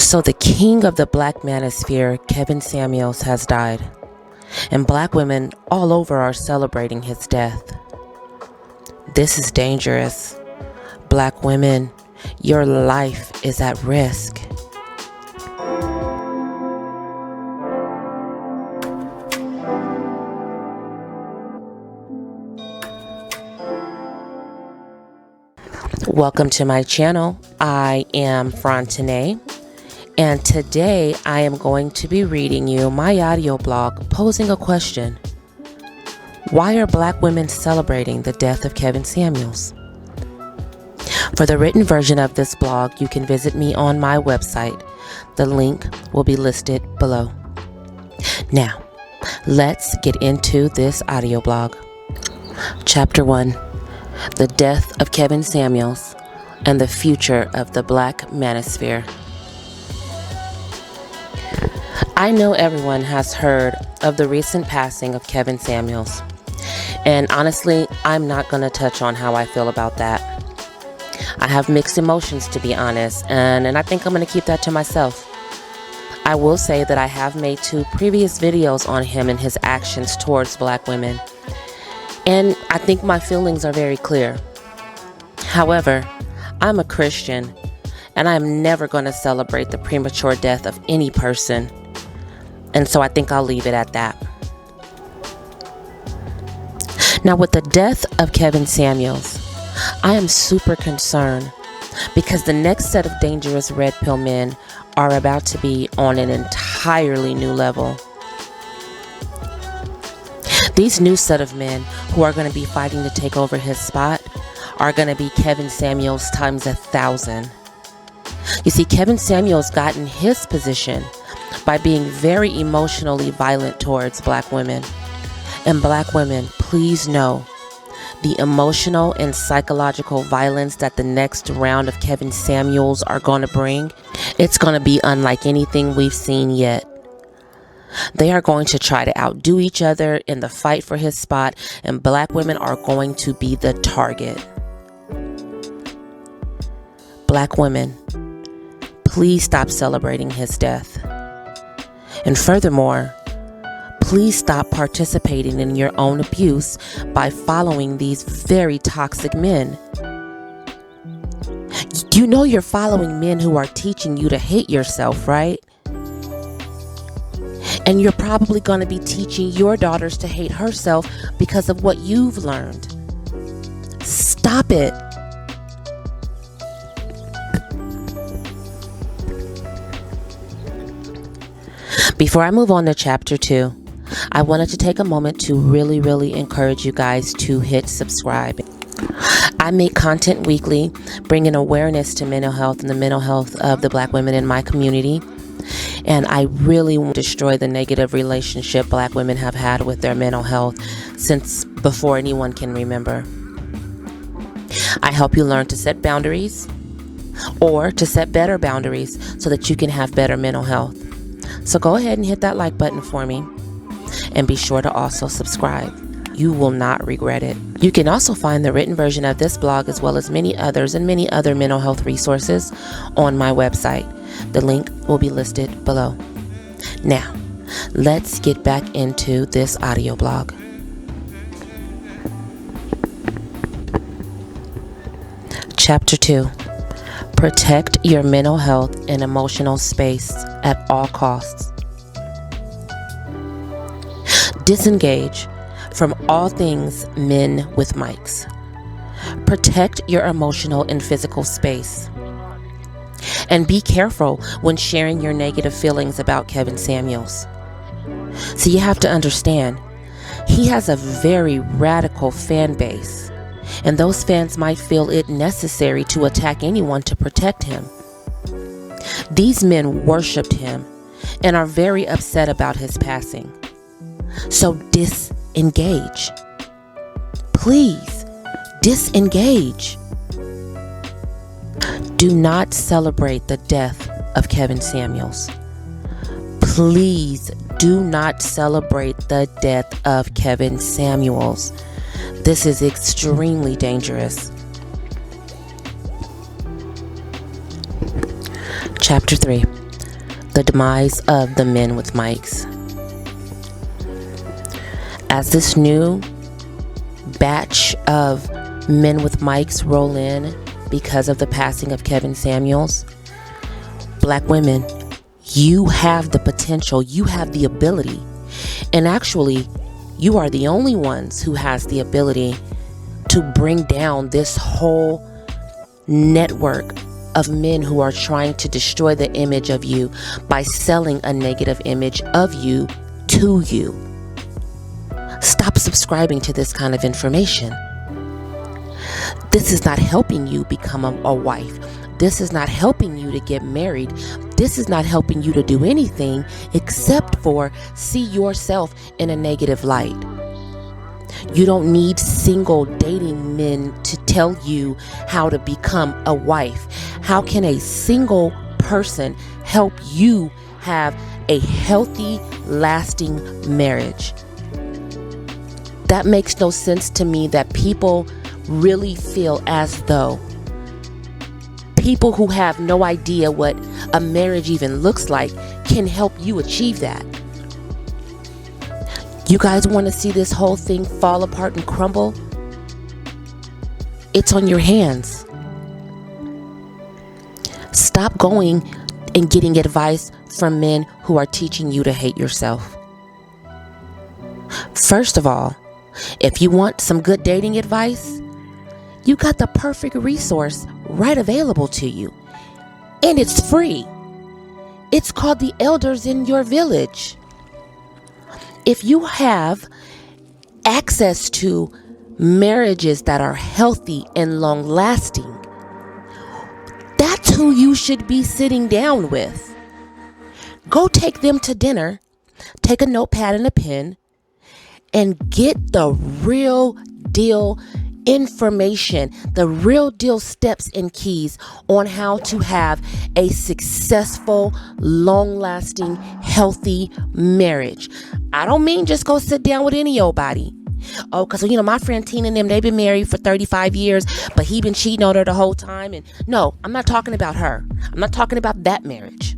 So the king of the black manosphere, Kevin Samuels, has died, and black women all over are celebrating his death. This is dangerous. Black women, your life is at risk. Welcome to my channel. I am Fronten'a, and today I am going to be reading you my audio blog posing a question. Why are black women celebrating the death of Kevin Samuels? For the written version of this blog, you can visit me on my website. The link will be listed below. Now, let's get into this audio blog. Chapter 1. The death of Kevin Samuels and the future of the black manosphere. I know everyone has heard of the recent passing of Kevin Samuels, and honestly, I'm not going to touch on how I feel about that. I have mixed emotions, to be honest, and I think I'm going to keep that to myself. I will say that I have made 2 previous videos on him and his actions towards black women, and I think my feelings are very clear. However, I'm a Christian, and I'm never going to celebrate the premature death of any person. And so I think I'll leave it at that. Now, with the death of Kevin Samuels, I am super concerned because the next set of dangerous red pill men are about to be on an entirely new level. These new set of men who are going to be fighting to take over his spot are going to be Kevin Samuels times 1,000. You see, Kevin Samuels got in his position by being very emotionally violent towards black women. And black women, please know, the emotional and psychological violence that the next round of Kevin Samuels are going to bring, it's going to be unlike anything we've seen yet. They are going to try to outdo each other in the fight for his spot, and black women are going to be the target. Black women, please stop celebrating his death. And furthermore, please stop participating in your own abuse by following these very toxic men. You know you're following men who are teaching you to hate yourself, right? And you're probably going to be teaching your daughters to hate herself because of what you've learned. Stop it. Before I move on to chapter 2, I wanted to take a moment to really encourage you guys to hit subscribe. I make content weekly, bringing awareness to mental health and the mental health of the black women in my community. And I really want to destroy the negative relationship black women have had with their mental health since before anyone can remember. I help you learn to set boundaries or to set better boundaries so that you can have better mental health. So go ahead and hit that like button for me, and be sure to also subscribe. You will not regret it. You can also find the written version of this blog as well as many others and many other mental health resources on my website. The link will be listed below. Now, let's get back into this audio blog. Chapter 2. Protect your mental health and emotional space at all costs. Disengage from all things men with mics. Protect your emotional and physical space. And be careful when sharing your negative feelings about Kevin Samuels. So you have to understand, he has a very radical fan base, and those fans might feel it necessary to attack anyone to protect him. These men worshipped him and are very upset about his passing. So disengage. Please, disengage. Do not celebrate the death of Kevin Samuels. Please do not celebrate the death of Kevin Samuels. This is extremely dangerous. Chapter 3. The demise of the men with mics. As this new batch of men with mics roll in because of the passing of Kevin Samuels, Black women, you have the potential, you have the ability, and actually you are the only ones who has the ability to bring down this whole network of men who are trying to destroy the image of you by selling a negative image of you to you. Stop subscribing to this kind of information. This is not helping you become a wife. This is not helping you to get married. This is not helping you to do anything except for see yourself in a negative light. You don't need single dating men to tell you how to become a wife. How can a single person help you have a healthy, lasting marriage? That makes no sense to me, that people really feel as though people who have no idea what a marriage even looks like can help you achieve that. You guys want to see this whole thing fall apart and crumble? It's on your hands. Stop going and getting advice from men who are teaching you to hate yourself. First of all, if you want some good dating advice, you got the perfect resource right available to you. And it's free. It's called the Elders in Your Village. If you have access to marriages that are healthy and long lasting, that's who you should be sitting down with. Go take them to dinner, take a notepad and a pen, and get the real deal information, the real deal steps and keys on how to have a successful, long-lasting, healthy marriage. I don't mean just go sit down with any old body. Oh, because, my friend Tina and them, they've been married for 35 years, but he been cheating on her the whole time. And no, I'm not talking about her. I'm not talking about that marriage.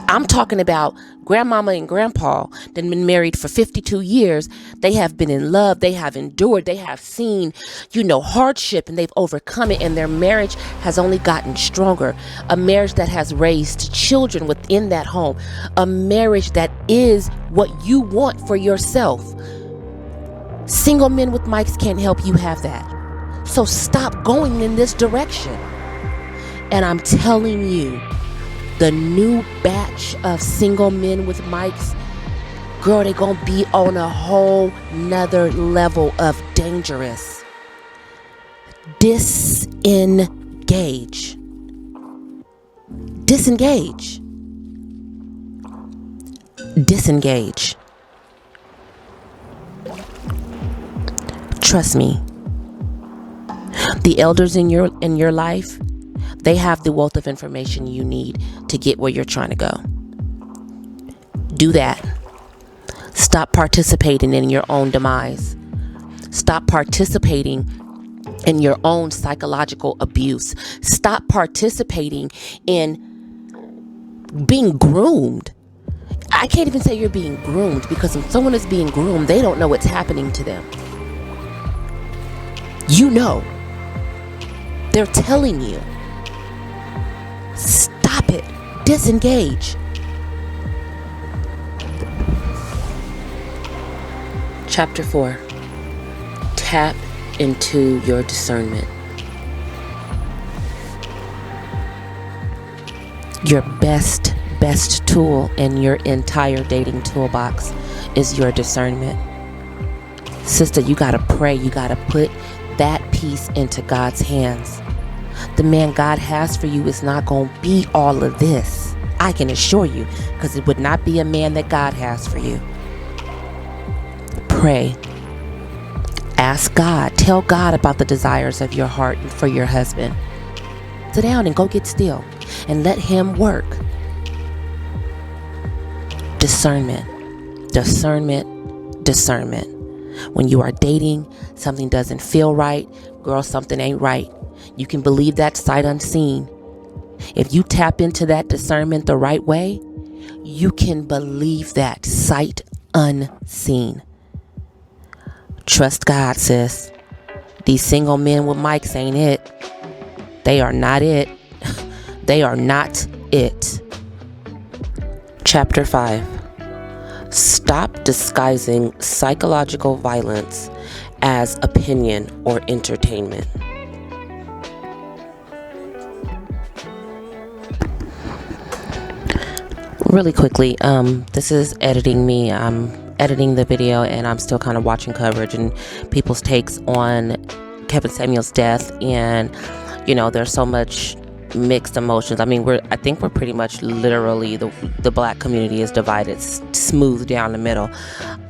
I'm talking about grandmama and grandpa that have been married for 52 years. They have been in love. They have endured. They have seen, hardship, and they've overcome it. And their marriage has only gotten stronger. A marriage that has raised children within that home. A marriage that is what you want for yourself. Single men with mics can't help you have that. So stop going in this direction. And I'm telling you, the new batch of single men with mics, girl, they're going to be on a whole nother level of dangerous. Disengage. Disengage. Disengage. Trust me. The elders in your life, they have the wealth of information you need to get where you're trying to go. Do that. Stop participating in your own demise. Stop participating in your own psychological abuse. Stop participating in being groomed. I can't even say you're being groomed, because when someone is being groomed, they don't know what's happening to them. They're telling you. Stop it. Disengage. Chapter 4. Tap into your discernment. Your best tool in your entire dating toolbox is your discernment. Sister, you gotta pray. You gotta put that piece into God's hands. The man God has for you is not going to be all of this. I can assure you, because it would not be a man that God has for you. Pray. Ask God. Tell God about the desires of your heart for your husband. Sit down and go get still and let him work. Discernment. Discernment. Discernment. When you are dating, something doesn't feel right. Girl, something ain't right. You can believe that sight unseen. If you tap into that discernment the right way, you can believe that sight unseen. Trust God, sis. These single men with mics ain't it. They are not it. They are not it. Chapter 5. Stop disguising psychological violence as opinion or entertainment. Really quickly, this is editing me. I'm editing the video and I'm still kind of watching coverage and people's takes on Kevin Samuel's death, and there's so much mixed emotions. I mean, I think we're pretty much literally the black community is divided smooth down the middle.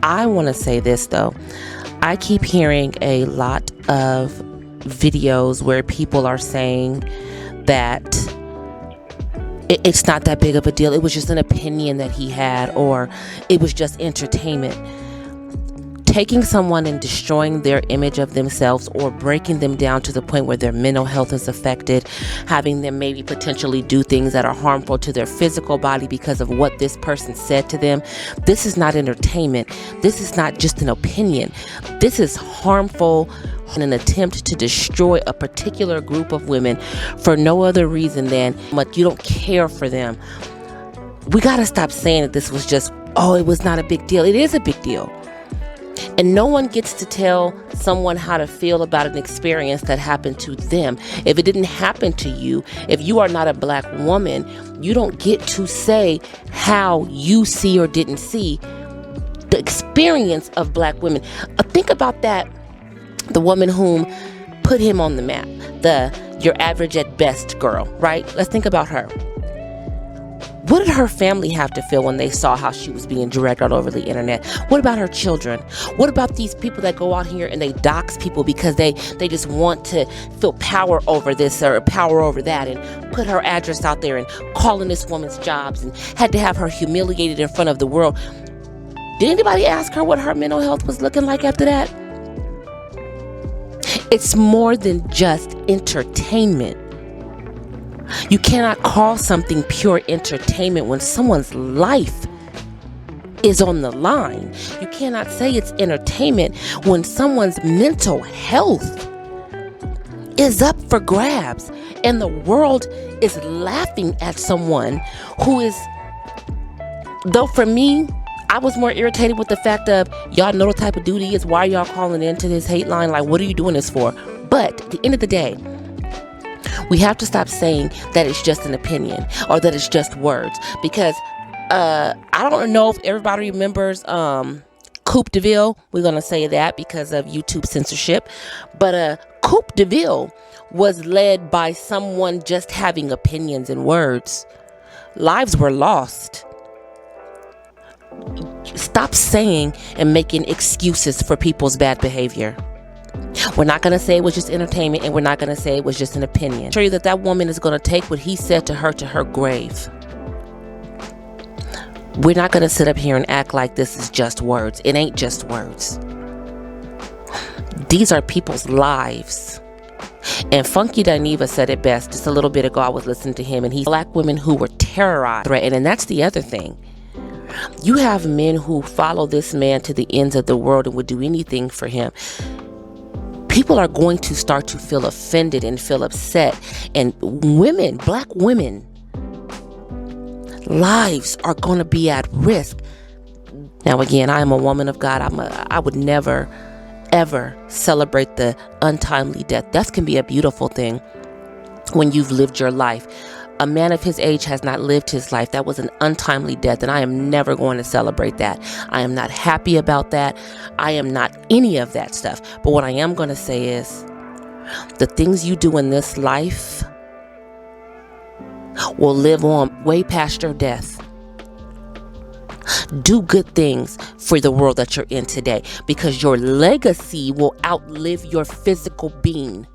I want to say this though. I keep hearing a lot of videos where people are saying that it's not that big of a deal. It was just an opinion that he had, or it was just entertainment. Taking someone and destroying their image of themselves, or breaking them down to the point where their mental health is affected, having them maybe potentially do things that are harmful to their physical body because of what this person said to them. This is not entertainment. This is not just an opinion. This is harmful in an attempt to destroy a particular group of women for no other reason than you don't care for them. We got to stop saying that this was just, it was not a big deal. It is a big deal. And no one gets to tell someone how to feel about an experience that happened to them. If it didn't happen to you, if you are not a black woman, you don't get to say how you see or didn't see the experience of black women. Think about that. The woman whom put him on the map, your average at best girl, right? Let's think about her. What did her family have to feel when they saw how she was being dragged all over the internet? What about her children? What about these people that go out here and they dox people because they just want to feel power over this or power over that, and put her address out there and calling this woman's jobs and had to have her humiliated in front of the world? Did anybody ask her what her mental health was looking like after that? It's more than just entertainment. You cannot call something pure entertainment when someone's life is on the line. You cannot say it's entertainment when someone's mental health is up for grabs and the world is laughing at someone who is, though for me, I was more irritated with the fact of, y'all know the type of dude he is. Why are y'all calling into this hate line? Like, what are you doing this for? But at the end of the day, we have to stop saying that it's just an opinion or that it's just words. Because I don't know if everybody remembers Coupe de Ville. We're going to say that because of YouTube censorship. But Coupe de Ville was led by someone just having opinions and words. Lives were lost. Stop saying and making excuses for people's bad behavior. We're not going to say it was just entertainment, and we're not going to say it was just an opinion. I'm sure that woman is going to take what he said to her grave. We're not going to sit up here and act like this is just words. It ain't just words. These are people's lives. And Funky Dineva said it best just a little bit ago. I was listening to him, and he's black women who were terrorized, threatened, and that's the other thing. You have men who follow this man to the ends of the world and would do anything for him. People are going to start to feel offended and feel upset. And women, black women, lives are going to be at risk. Now, again, I am a woman of God. I would never, ever celebrate the untimely death. Death can be a beautiful thing when you've lived your life. A man of his age has not lived his life. That was an untimely death, and I am never going to celebrate that. I am not happy about that. I am not any of that stuff. But what I am going to say is, the things you do in this life will live on way past your death. Do good things for the world that you're in today, because your legacy will outlive your physical being.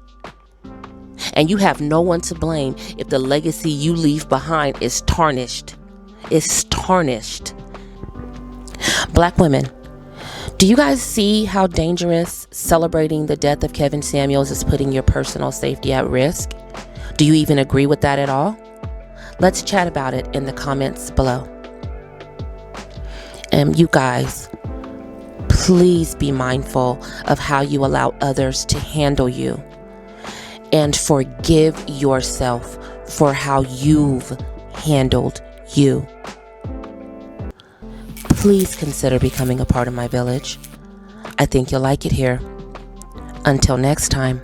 And you have no one to blame if the legacy you leave behind is tarnished. It's tarnished. Black women, do you guys see how dangerous celebrating the death of Kevin Samuels is putting your personal safety at risk? Do you even agree with that at all? Let's chat about it in the comments below. And you guys, please be mindful of how you allow others to handle you, and forgive yourself for how you've handled you. Please consider becoming a part of my village. I think you'll like it here. Until next time.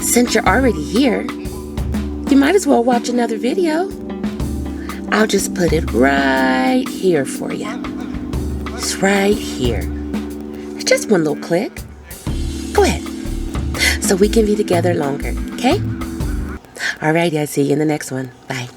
Since you're already here, you might as well watch another video. I'll just put it right here for you. It's right here. It's just one little click. Go ahead. So we can be together longer, okay? Alrighty, I'll see you in the next one. Bye.